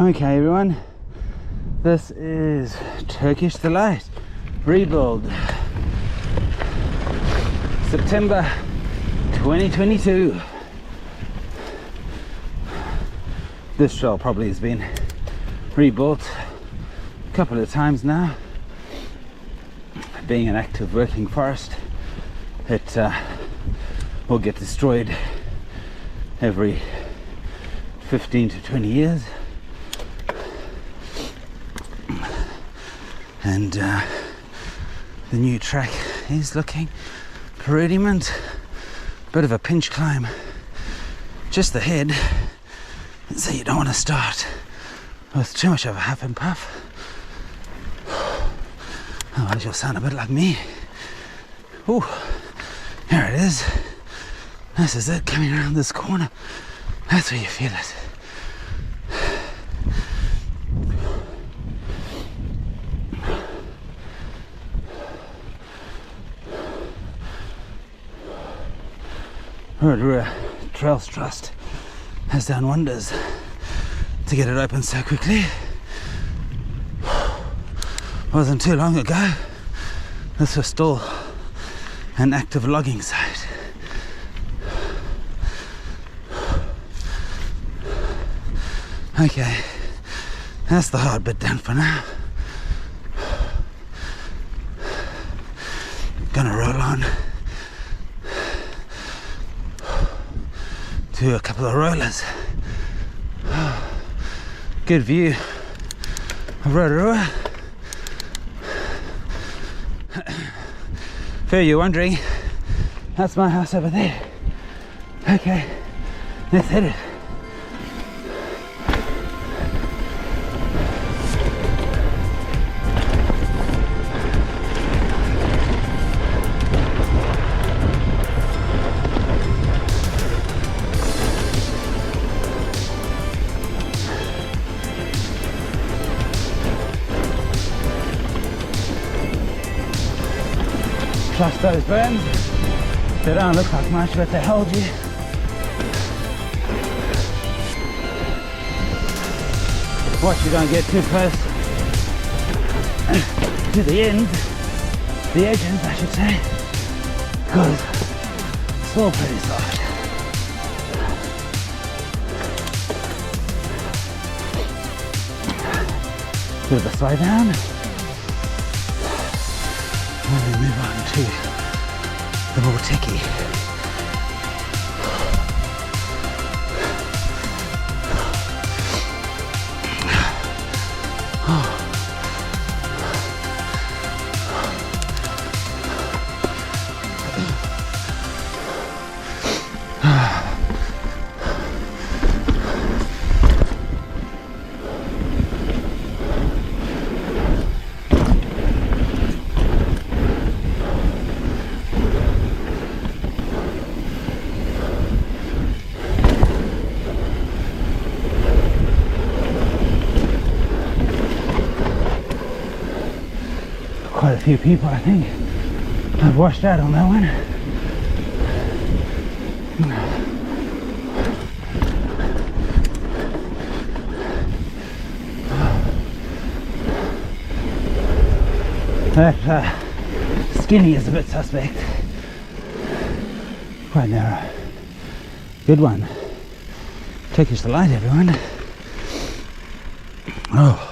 Okay everyone, this is Turkish Delight rebuild, September 2022. This trail probably has been rebuilt a couple of times now. Being an active working forest, it will get destroyed every 15 to 20 years. And the new track is looking pretty mint. Bit of a pinch climb just ahead, so you don't want to start with too much of a huff and puff, otherwise you'll sound a bit like me. Ooh, here it is. This is it, coming around this corner. That's where you feel it. Rotorua Trails Trust has done wonders to get it open so quickly. Wasn't too long ago this was still an active logging site. Okay, that's the hard bit done for now. Gonna roll on to a couple of rollers. Good view of Rotorua. For you wondering, that's my house over there. Okay, let's hit it. Trust those berms. They don't look like much, but they hold you. Watch you don't get too close to the ends, the edges I should say, because it's all pretty soft. Bit of a slow down. And we move on to the more techie. Quite a few people, I think, have washed out on that one. That skinny is a bit suspect. Quite narrow. Good one. Turkish Delight, everyone. Oh.